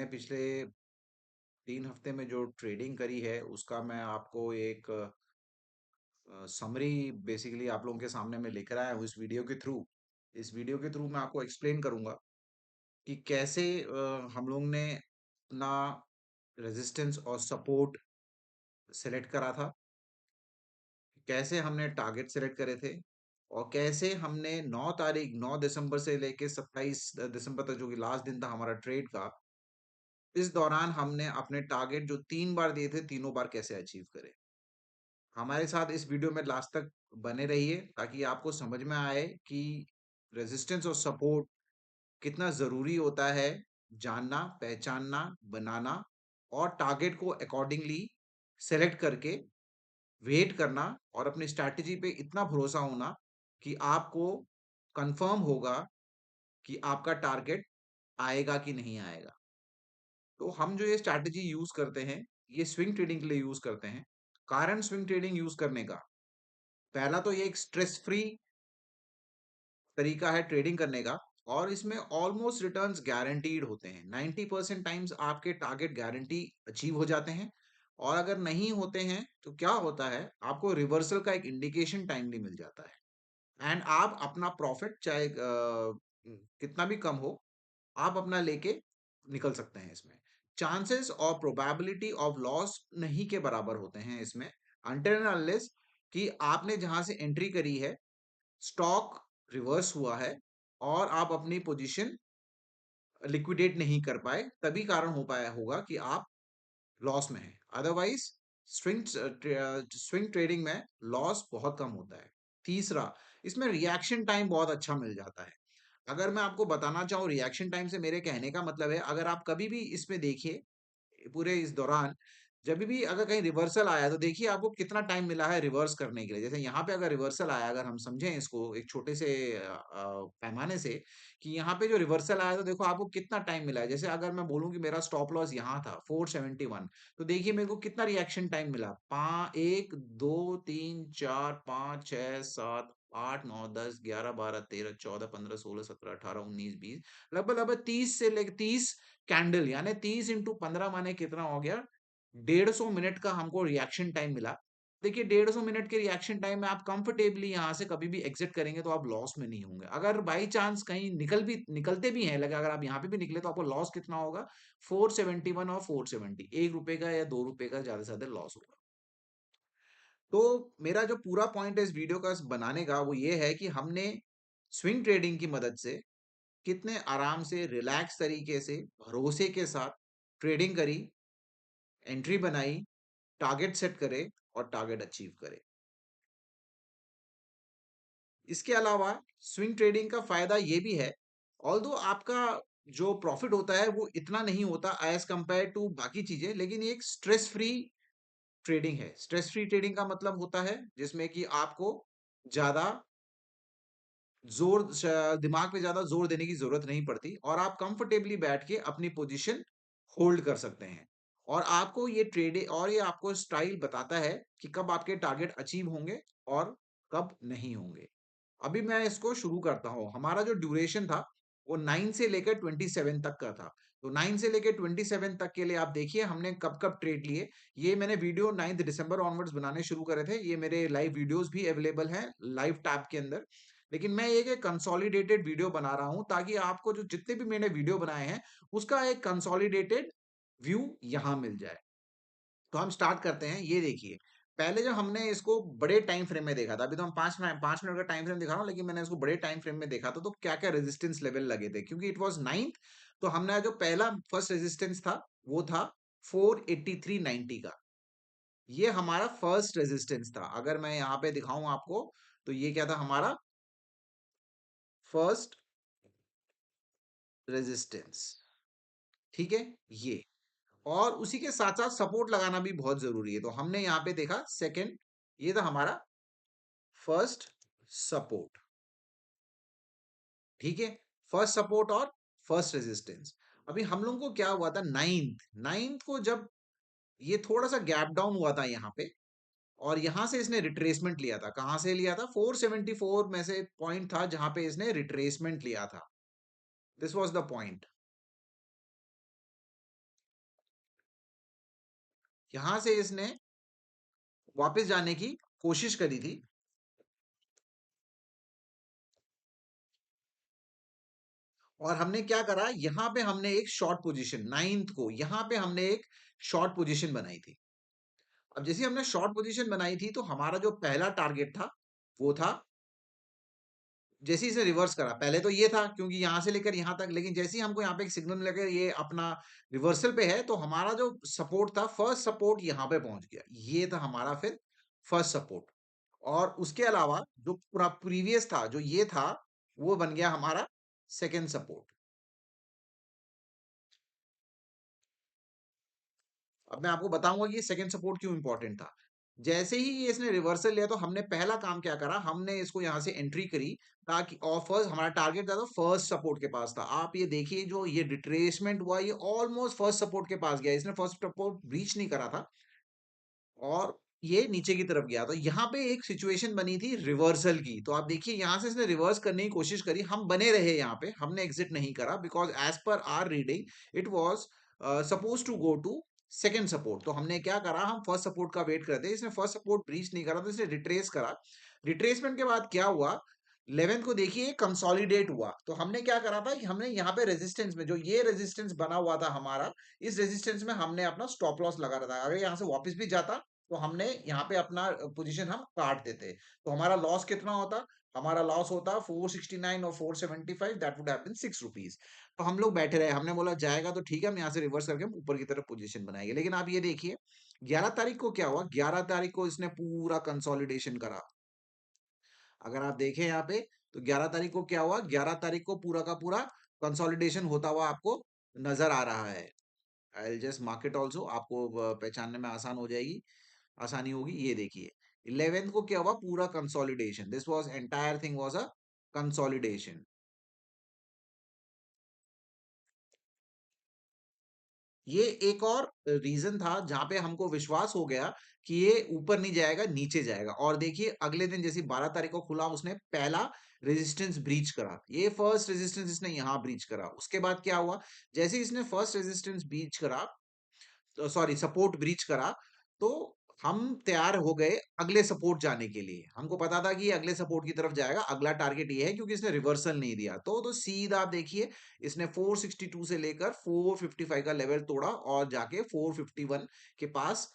मैंने पिछले 3 हफ्ते में जो ट्रेडिंग करी है उसका मैं आपको एक समरी बेसिकली आप लोगों के सामने मैं लेकर आया हूँ इस वीडियो के थ्रू मैं आपको एक्सप्लेन करूंगा कि कैसे हम लोग ने अपना रेजिस्टेंस और सपोर्ट सेलेक्ट करा था, कैसे हमने टारगेट सेलेक्ट करे थे और कैसे हमने 9 दिसंबर से लेके 27 दिसंबर तक जो कि लास्ट दिन था हमारा ट्रेड का, इस दौरान हमने अपने टारगेट जो 3 बार दिए थे तीनों बार कैसे अचीव करे। हमारे साथ इस वीडियो में लास्ट तक बने रहिए ताकि आपको समझ में आए कि रेजिस्टेंस और सपोर्ट कितना ज़रूरी होता है जानना, पहचानना, बनाना और टारगेट को अकॉर्डिंगली सेलेक्ट करके वेट करना और अपनी स्ट्रैटेजी पे इतना भरोसा होना कि आपको कंफर्म होगा कि आपका टारगेट आएगा कि नहीं आएगा। तो हम जो ये स्ट्रैटेजी यूज़ करते हैं, ये स्विंग ट्रेडिंग के लिए यूज़ करते हैं। कारण स्विंग ट्रेडिंग यूज़ करने का पहला तो ये एक स्ट्रेस फ्री तरीका है ट्रेडिंग करने का और इसमें ऑलमोस्ट रिटर्न्स गारंटीड होते हैं। 90% टाइम्स आपके टारगेट गारंटी अचीव हो जाते हैं और अगर नहीं होते हैं तो क्या होता है, आपको रिवर्सल का एक इंडिकेशन टाइमली मिल जाता है एंड आप अपना प्रॉफिट चाहे कितना भी कम हो, आप अपना लेके निकल सकते हैं इसमें। चांसेस और प्रोबेबिलिटी ऑफ लॉस नहीं के बराबर होते हैं इसमें, अनटिल अनलेस कि आपने जहां से एंट्री करी है स्टॉक रिवर्स हुआ है और आप अपनी पोजीशन लिक्विडेट नहीं कर पाए, तभी कारण हो पाया होगा कि आप लॉस में हैं। अदरवाइज स्विंग ट्रेडिंग में लॉस बहुत कम होता है। तीसरा, इसमें रिएक्शन टाइम बहुत अच्छा मिल जाता है। अगर मैं आपको बताना चाहूँ रिएक्शन टाइम से मेरे कहने का मतलब है, अगर आप कभी भी इसमें देखिए पूरे इस दौरान जब भी अगर कहीं रिवर्सल आया तो देखिए आपको कितना टाइम मिला है रिवर्स करने के लिए। जैसे यहाँ पे अगर रिवर्सल आया, अगर हम समझें इसको एक छोटे से पैमाने से कि यहाँ पे जो रिवर्सल आया तो देखो आपको कितना टाइम मिला है। जैसे अगर मैं बोलूँ कि मेरा स्टॉप लॉस यहाँ था 471, तो देखिए मेरे को कितना रिएक्शन टाइम मिला, 1 2 3 4 5 6 7 8 9 10 11 12 13 14 15 16 17 18 19 20, लगभग लगभग 30 कैंडल यानी 30 × 15 माने कितना हो गया, 150 मिनट का हमको रिएक्शन टाइम मिला। देखिए 150 मिनट के रिएक्शन टाइम में आप कंफर्टेबली यहाँ से कभी भी एग्जिट करेंगे तो आप लॉस में नहीं होंगे। अगर बाई चांस कहीं निकलते भी हैं, लगे अगर आप यहाँ पे भी निकले तो आपको लॉस कितना होगा, 471 और 470, ₹1 का या ₹2 का ज्यादा से ज्यादा लॉस होगा। तो मेरा जो पूरा पॉइंट है इस वीडियो का बनाने का वो ये है कि हमने स्विंग ट्रेडिंग की मदद से कितने आराम से रिलैक्स तरीके से भरोसे के साथ ट्रेडिंग करी, एंट्री बनाई, टारगेट सेट करे और टारगेट अचीव करे। इसके अलावा स्विंग ट्रेडिंग का फायदा ये भी है, ऑल्दो आपका जो प्रॉफिट होता है वो इतना नहीं होता एज कंपेयर टू बाकी चीजें, लेकिन ये एक स्ट्रेस फ्री ट्रेडिंग है। स्ट्रेस फ्री ट्रेडिंग का मतलब होता है जिसमें कि आपको ज्यादा दिमाग पे ज्यादा जोर देने की जरूरत नहीं पड़ती और आप कंफर्टेबली बैठ के अपनी पोजीशन होल्ड कर सकते हैं। और आपको ये ये आपको स्टाइल बताता है कि कब आपके टारगेट अचीव होंगे और कब नहीं होंगे। अभी मैं इसको शुरू करता हूँ। हमारा जो ड्यूरेशन था वो 9 से लेकर 27 तक का था। तो 9 से लेकर 27 तक के लिए आप देखिए हमने कब कब ट्रेड लिए। ये मैंने वीडियो 9 दिसंबर ऑनवर्ड्स बनाने शुरू करे थे। ये मेरे लाइव वीडियोस भी अवेलेबल हैं लाइव टैब के अंदर। लेकिन मैं एक कंसोलिडेटेड वीडियो बना रहा हूं ताकि आपको जो जितने भी मैंने वीडियो बनाए हैं उसका एक कंसोलिडेटेड व्यू यहां मिल जाए। तो हम स्टार्ट करते हैं। ये देखिए, पहले जब हमने इसको बड़े टाइम फ्रेम में देखा था, अभी तो हम 5 मिनट का टाइम फ्रेम दिखा रहा हूँ, लेकिन मैंने इसको बड़े टाइम फ्रेम में देखा था तो क्या क्या रेजिस्टेंस लेवल लगे थे, क्योंकि इट वाज 9th। तो हमने जो पहला फर्स्ट रेजिस्टेंस था वो था 483.90 का। ये हमारा फर्स्ट रेजिस्टेंस था। अगर मैं यहाँ पे दिखाऊं आपको तो ये क्या था हमारा फर्स्ट रेजिस्टेंस। ठीक है, ये और उसी के साथ साथ सपोर्ट लगाना भी बहुत जरूरी है। तो हमने यहाँ पे देखा सेकंड, ये था हमारा फर्स्ट सपोर्ट। ठीक है, फर्स्ट सपोर्ट और फर्स्ट रेजिस्टेंस। अभी हम लोगों को क्या हुआ था, नाइन्थ नाइन्थ को जब ये थोड़ा सा गैप डाउन हुआ था यहाँ पे और यहां से इसने रिट्रेसमेंट लिया था। कहां से लिया था, 474 में से पॉइंट था जहां पे इसने रिट्रेसमेंट लिया था। This was the point. यहाँ से इसने वापस जाने की कोशिश करी थी, और हमने क्या करा, यहाँ पे हमने एक शॉर्ट पोजीशन, नाइन्थ को यहाँ पे हमने एक शॉर्ट पोजीशन बनाई थी। अब जैसे हमने शॉर्ट पोजीशन बनाई थी, तो हमारा जो पहला टारगेट था वो था, जैसे ही इसे रिवर्स करा, पहले तो ये था क्योंकि यहां से लेकर यहां तक, लेकिन जैसे ही हमको यहाँ पे एक सिग्नल लेकर ये अपना रिवर्सल पे है, तो हमारा जो सपोर्ट था, फर्स्ट सपोर्ट यहाँ पे पहुंच गया, ये था हमारा फिर फर्स्ट सपोर्ट। और उसके अलावा जो पूरा प्रीवियस था, जो ये था, वो बन गया हमारा सेकेंड सपोर्ट। अब मैं आपको बताऊंगा कि ये सेकंड सपोर्ट क्यों इंपॉर्टेंट था। जैसे ही ये इसने रिवर्सल लिया, तो हमने पहला काम क्या करा, हमने इसको यहां से एंट्री करी, ताकि और फर्स्ट हमारा टारगेट था, तो फर्स्ट सपोर्ट के पास था। आप ये देखिए, जो ये रिट्रेसमेंट हुआ, ये ऑलमोस्ट फर्स्ट सपोर्ट के पास गया, इसने फर्स्ट सपोर्ट ब्रीच नहीं करा था, और ये नीचे की तरफ गया। तो यहाँ पे एक सिचुएशन बनी थी रिवर्सल की, तो आप देखिए यहाँ से इसने रिवर्स करने की कोशिश करी, हम बने रहे यहाँ पे, हमने एग्जिट नहीं करा, because as per our reading it was suppose to go to second support. तो हमने क्या करा, हम फर्स्ट सपोर्ट का वेट करते, इसने फर्स्ट सपोर्ट ब्रीच नहीं करा, तो इसने रिट्रेस करा। रिट्रेसमेंट के बाद क्या हुआ, 11th को देखिए कंसोलिडेट हुआ, तो हमने क्या करा था कि हमने यहाँ पे रेजिस्टेंस में, जो ये रेजिस्टेंस बना हुआ था हमारा, इस रेजिस्टेंस में हमने अपना स्टॉप लॉस लगा रहा था। अगर यहाँ से वापस भी जाता, तो हमने यहाँ पे अपना पोजीशन हम काट देते, तो हमारा लॉस कितना होता, हमारा लॉस होता 469 और 475, that would have been 6 rupees. तो हम लोग बैठे रहे, हमने बोला जाएगा तो ठीक है, हम यहाँ से रिवर्स करके हम ऊपर की तरफ पोजीशन बनाएंगे। लेकिन आप ये देखिए 11 तारीख को क्या हुआ, 11 तारीख को इसने पूरा कंसोलिडेशन करा। अगर आप देखें यहाँ पे, तो 11 तारीख को क्या हुआ, 11 तारीख को पूरा का पूरा कंसोलिडेशन होता हुआ आपको नजर आ रहा है। I will just mark it also, आपको पहचानने में आसान हो जाएगी, आसानी होगी। ये देखिए 11th को क्या हुआ, पूरा consolidation, this was entire thing was a consolidation. ये एक और रीजन था जहां पे हमको विश्वास हो गया कि ये ऊपर नहीं जाएगा, नीचे जाएगा। और देखिए अगले दिन जैसे 12 तारीख को खुला, उसने पहला रेजिस्टेंस ब्रीच करा, ये फर्स्ट रेजिस्टेंस इसने यहां ब्रीच करा। उसके बाद क्या हुआ, जैसे इसने फर्स्ट रेजिस्टेंस ब्रीच करा, सॉरी सपोर्ट ब्रीच करा, तो हम तैयार हो गए अगले सपोर्ट जाने के लिए। हमको पता था कि ये अगले सपोर्ट की तरफ जाएगा, अगला टारगेट ये है, क्योंकि इसने रिवर्सल नहीं दिया। तो सीधा आप देखिए, इसने 462 से लेकर 455 का लेवल तोड़ा, और जाके 451 के पास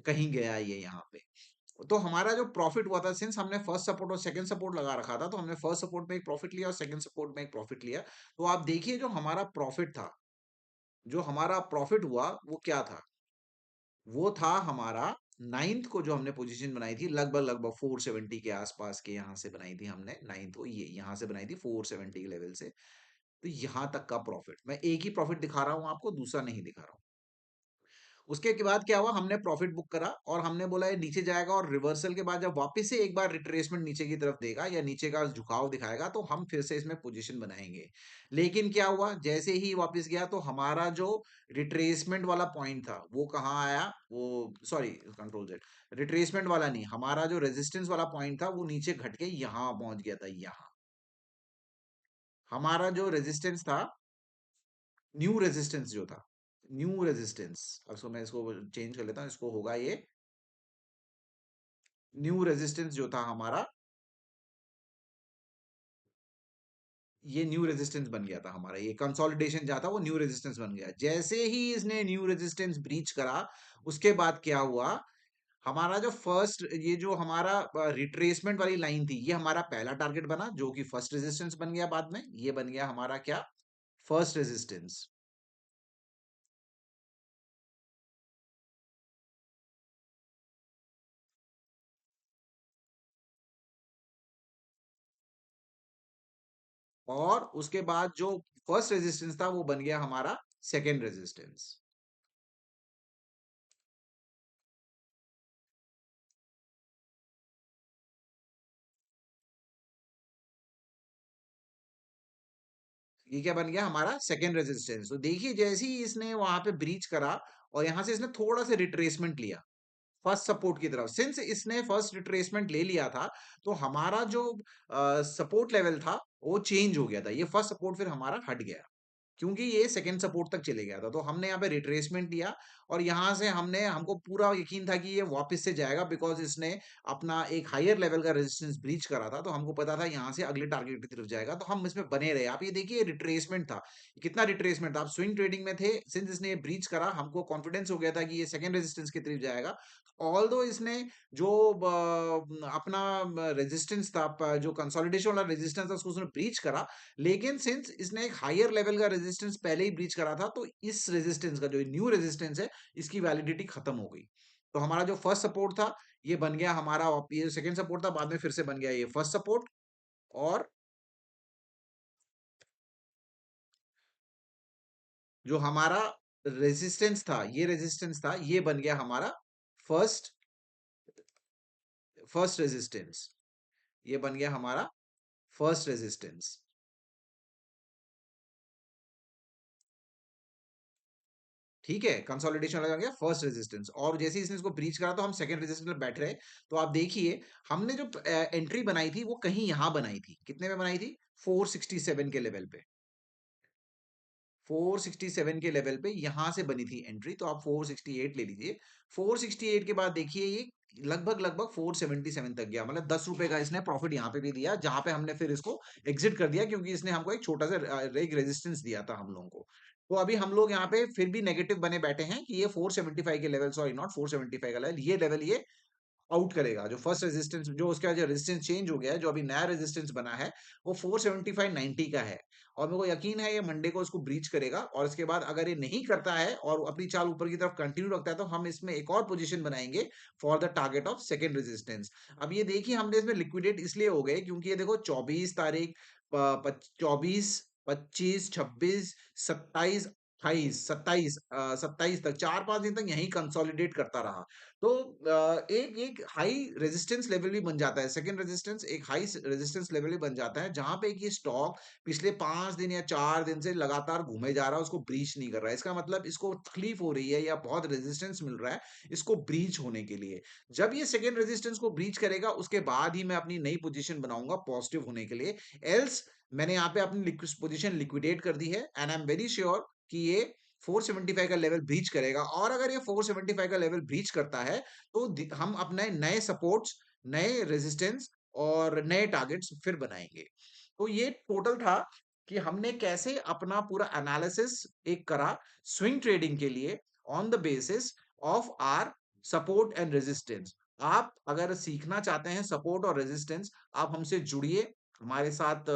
कहीं गया ये यहाँ पे। तो हमारा जो प्रॉफिट हुआ था, सिंस हमने फर्स्ट सपोर्ट और सेकंड सपोर्ट लगा रखा था, तो हमने फर्स्ट सपोर्ट में एक प्रॉफिट लिया और सेकंड सपोर्ट में एक प्रॉफिट लिया। तो आप देखिए जो हमारा प्रॉफिट था, जो हमारा प्रॉफिट हुआ वो क्या था, वो था हमारा नाइन्थ को, जो हमने पोजीशन बनाई थी लगभग लगभग 470 के आसपास के, यहाँ से बनाई थी हमने नाइन्थ को, ये यहाँ से बनाई थी 470 के लेवल से। तो यहाँ तक का प्रॉफिट, मैं एक ही प्रॉफिट दिखा रहा हूँ आपको, दूसरा नहीं दिखा रहा हूँ। उसके के बाद क्या हुआ, हमने प्रॉफिट बुक करा, और हमने बोला ये नीचे जाएगा, और रिवर्सल के बाद जब वापस से एक बार रिट्रेसमेंट नीचे की तरफ देगा, या नीचे का झुकाव दिखाएगा, तो हम फिर से इसमें पोजीशन बनाएंगे। लेकिन क्या हुआ, जैसे ही वापस गया, तो हमारा जो रिट्रेसमेंट वाला पॉइंट था वो कहाँ आया, वो सॉरी कंट्रोल जेड, रिट्रेसमेंट वाला नहीं, हमारा जो रेजिस्टेंस वाला पॉइंट था वो नीचे घट के यहाँ पहुंच गया था। यहाँ हमारा जो रेजिस्टेंस था, न्यू रेजिस्टेंस जो था, न्यू रेजिस्टेंस, अब इसको मैं इसको चेंज कर लेता हूँ, इसको होगा ये न्यू रेजिस्टेंस जो था हमारा, ये न्यू रेजिस्टेंस बन गया था हमारा, ये कंसोलिडेशन जहाँ था वो न्यू रेजिस्टेंस बन गया। जैसे ही इसने न्यू रेजिस्टेंस ब्रीच करा, उसके बाद क्या हुआ, हमारा जो फर्स्ट, ये जो हमारा रिट्रेसमेंट वाली लाइन थी, ये हमारा पहला टारगेट बना, जो कि फर्स्ट रेजिस्टेंस बन गया। बाद में ये बन गया हमारा क्या, फर्स्ट रेजिस्टेंस। और उसके बाद जो फर्स्ट रेजिस्टेंस था वो बन गया हमारा सेकेंड रेजिस्टेंस। ये क्या बन गया, हमारा सेकेंड रेजिस्टेंस। तो देखिए जैसे ही इसने वहां पे ब्रीच करा, और यहां से इसने थोड़ा सा रिट्रेसमेंट लिया फर्स्ट सपोर्ट की तरफ, सिंस इसने फर्स्ट रिट्रेसमेंट ले लिया था, तो हमारा जो सपोर्ट लेवल था वो चेंज हो गया था, ये फर्स्ट सपोर्ट फिर हमारा हट गया। क्योंकि ये सेकंड सपोर्ट तक चले गया था। तो हमने यहाँ पे रिट्रेसमेंट लिया और यहाँ से हमको पूरा यकीन था कि ये वापस से जाएगा, बिकॉज़ इसने अपना एक हायर लेवल का रेजिस्टेंस ब्रीच करा था। तो हमको पता था यहाँ से अगले टारगेट की तरफ जाएगा, तो हम इसमें बने रहे। आप ये देखिए रिट्रेसमेंट था। कितना रिट्रेसमेंट था? आप स्विंग ट्रेडिंग में थे, सिंस इसने ये ब्रीच करा, हमको कॉन्फिडेंस हो गया था कि ये सेकंड रेजिस्टेंस की तरफ जाएगा। ऑल्दो इसने जो अपना रेजिस्टेंस था, जो कंसोलिडेशन वाला रेजिस्टेंस था, उसको उसने ब्रीच करा। लेकिन सिंस इसने एक हायर लेवल का रेजिस्टेंस पहले ही ब्रीच करा था, तो इस रेजिस्टेंस का जो न्यू रेजिस्टेंस है, इसकी वैलिडिटी खत्म हो गई। तो हमारा जो फर्स्ट सपोर्ट था, ये बन गया हमारा, ये सेकंड सपोर्ट था, बाद में फिर से बन गया ये फर्स्ट सपोर्ट। और जो हमारा रेजिस्टेंस था, ये बन गया हमारा फर्स्ट फर्स्ट रेजिस्टेंस। ये बन गया हमारा फर्स्ट रेजिस्टेंस। ठीक है, कंसोलिडेशन लगा गया फर्स्ट रेजिस्टेंस, और जैसे ही इसने इसको ब्रीच करा तो हम सेकंड रेजिस्टेंस में बैठ रहे। तो आप देखिए, हमने जो एंट्री बनाई थी वो कहीं यहां बनाई थी। कितने में बनाई थी? 467 के लेवल पे। 467 के लेवल पे यहां से बनी थी एंट्री, तो आप 468 ले लीजिए। 468 के बाद देखिए ये लगभग लगभग 477 तक गया, मतलब 10 रुपए का इसने प्रॉफिट यहाँ पे भी दिया, जहां पे हमने फिर इसको एग्जिट कर दिया, क्योंकि इसने हमको एक छोटा सा एक रेजिस्टेंस दिया था हम लोगों को। तो अभी हम लोग यहाँ पे फिर भी नेगेटिव बने बैठे हैं कि ये 475 के लेवल, सॉरी नॉट 475 का लेवल, ये लेवल ये आउट करेगा। जो फर्स्ट रेजिस्टेंस, जो उसका जो रेजिस्टेंस चेंज हो गया है, जो अभी नया रेजिस्टेंस बना है, वो 475.90 का है। और मेरे को यकीन है ये मंडे को इसको ब्रीच करेगा, और इसके बाद अगर ये नहीं करता है और अपनी चाल ऊपर की तरफ कंटिन्यू रखता है, तो हम इसमें एक और पोजीशन बनाएंगे for the target of second resistance. अब ये देखिए, हमने इसमें लिक्विडेट इसलिए हो गए क्योंकि ये देखो 24 तारीख, 24, 25, 26, 27, 27 तक, 4-5 दिन तक यही कंसोलिडेट करता रहा। तो एक एक हाई रेजिस्टेंस लेवल भी बन जाता है, सेकंड रेजिस्टेंस एक हाई रेजिस्टेंस लेवल भी बन जाता है, जहां पे कि ये स्टॉक पिछले 5 दिन या 4 दिन से लगातार घूमे जा रहा है, उसको ब्रीच नहीं कर रहा है। इसका मतलब इसको तकलीफ हो रही है या बहुत रेजिस्टेंस मिल रहा है इसको ब्रीच होने के लिए। जब ये सेकंड रेजिस्टेंस को ब्रीच करेगा, उसके बाद ही मैं अपनी नई पोजीशन बनाऊंगा पॉजिटिव होने के लिए। एल्स मैंने यहाँ पे अपनी पोजीशन लिक्विडेट कर दी है, and I am very sure कि ये 475 का लेवल ब्रीच करेगा। और अगर ये 475 का लेवल ब्रीच करता है, तो हम अपने नए सपोर्ट्स, नए रेजिस्टेंस और नए टारगेट्स फिर बनाएंगे। तो ये टोटल था कि हमने कैसे अपना पूरा एनालिसिस एक करा स्विंग ट्रेडिंग के लिए, on the basis of our support and resistance. आप अगर सीखना चाहते हैं सपोर्ट और रेजिस्टेंस, आप हमसे जुड़िए, हमारे साथ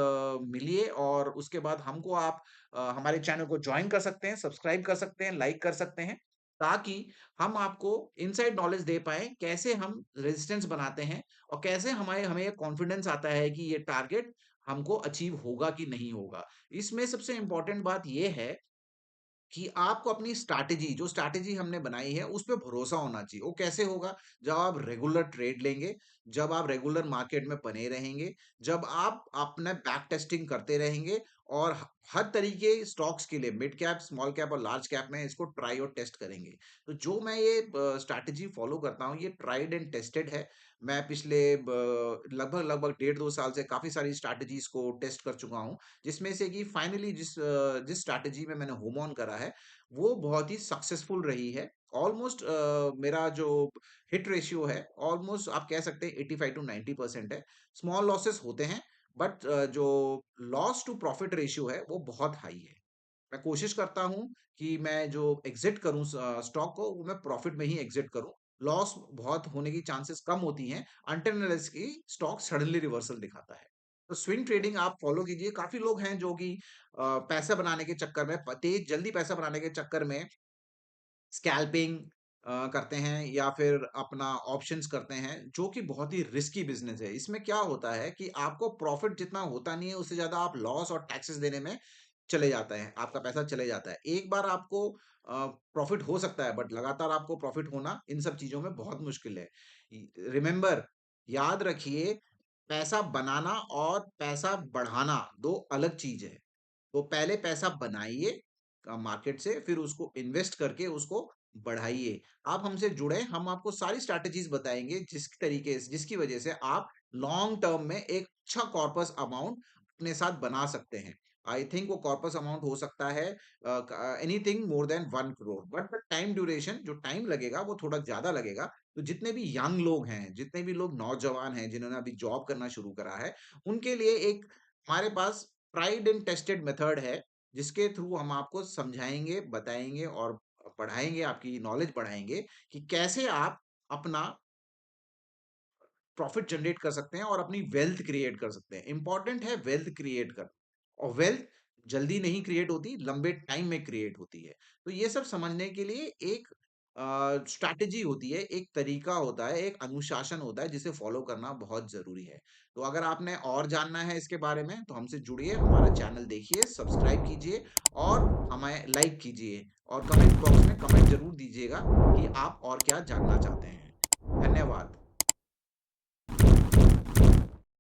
मिलिए, और उसके बाद हमको आप हमारे चैनल को ज्वाइन कर सकते हैं, सब्सक्राइब कर सकते हैं, लाइक कर सकते हैं, ताकि हम आपको इनसाइड नॉलेज दे पाएँ, कैसे हम रेजिस्टेंस बनाते हैं और कैसे हमें ये कॉन्फिडेंस आता है कि ये टारगेट हमको अचीव होगा कि नहीं होगा। इसमें सबसे इम्पोर्टेंट बात ये है कि आपको अपनी स्ट्रैटेजी, जो स्ट्रैटेजी हमने बनाई है, उस पे भरोसा होना चाहिए। वो कैसे होगा? जब आप रेगुलर ट्रेड लेंगे, जब आप रेगुलर मार्केट में बने रहेंगे, जब आप अपना बैक टेस्टिंग करते रहेंगे, और हर तरीके स्टॉक्स के लिए मिड कैप, स्मॉल कैप और लार्ज कैप में इसको ट्राई और टेस्ट करेंगे। तो जो मैं ये स्ट्रैटेजी फॉलो करता हूँ, ये ट्राइड एंड टेस्टेड है। मैं पिछले लगभग लगभग 1.5-2 साल से काफी सारी स्ट्रैटेजीज को टेस्ट कर चुका हूँ, जिसमें से कि फाइनली जिस स्ट्रैटेजी में मैंने होम ऑन करा है, वो बहुत ही सक्सेसफुल रही है। ऑलमोस्ट मेरा जो हिट रेशियो है, ऑलमोस्ट आप कह सकते हैं 85 टू 90% है। स्मॉल लॉसेस होते हैं, बट जो लॉस टू प्रॉफिट रेशियो है वो बहुत हाई है। मैं कोशिश करता हूँ कि मैं जो एग्जिट करूँ स्टॉक को, वो मैं प्रॉफिट में ही एग्जिट करूँ। लॉस बहुत होने की चांसेस कम होती हैं, अनटिल अनलेस कि स्टॉक सडनली रिवर्सल दिखाता है। तो स्विंग ट्रेडिंग आप फॉलो कीजिए। काफी लोग हैं जो कि पैसा बनाने के चक्कर में, तेज जल्दी पैसा बनाने के चक्कर में स्कैल्पिंग करते हैं, या फिर अपना ऑप्शंस करते हैं, जो कि बहुत ही रिस्की बिजनेस है। इसमें क्या होता है कि आपको प्रॉफिट जितना होता नहीं है, उससे ज्यादा आप लॉस और टैक्सेस देने में चले जाते हैं, आपका पैसा चले जाता है। एक बार आपको प्रॉफिट हो सकता है, बट लगातार आपको प्रॉफिट होना इन सब चीज़ों में बहुत मुश्किल है। रिमेंबर, याद रखिए, पैसा बनाना और पैसा बढ़ाना 2 अलग चीज़ है। तो पहले पैसा बनाइए मार्केट से, फिर उसको इन्वेस्ट करके उसको बढ़ाइए। आप हमसे जुड़े, हम आपको सारी स्ट्रैटेजीज़ बताएँगे, जिसकी वजह से आप लॉन्ग टर्म में एक अच्छा कॉर्पस अमाउंट अपने साथ बना सकते हैं। आई थिंक वो कॉर्पस अमाउंट हो सकता है anything more than 1 crore, but the time duration, जो टाइम लगेगा वो थोड़ा ज्यादा लगेगा। तो जितने भी यंग लोग हैं, जितने भी लोग नौजवान हैं जिन्होंने अभी जॉब करना शुरू करा है, उनके लिए एक हमारे पास ट्राइड एंड टेस्टेड मेथड है, जिसके थ्रू हम आपको समझाएंगे, बताएंगे और पढ़ाएंगे, आपकी नॉलेज बढ़ाएंगे कि कैसे आप अपना प्रॉफिट जनरेट कर सकते हैं और अपनी वेल्थ क्रिएट कर सकते हैं। इंपॉर्टेंट है वेल्थ क्रिएट करना, और वेल्थ जल्दी नहीं क्रिएट होती, लंबे टाइम में क्रिएट होती है। तो ये सब समझने के लिए एक स्ट्रैटेजी होती है, एक तरीका होता है, एक अनुशासन होता है जिसे फॉलो करना बहुत ज़रूरी है। तो अगर आपने और जानना है इसके बारे में तो हमसे जुड़िए, हमारा चैनल देखिए, सब्सक्राइब कीजिए और हमें लाइक कीजिए और कमेंट बॉक्स में कमेंट ज़रूर दीजिएगा कि आप और क्या जानना चाहते हैं।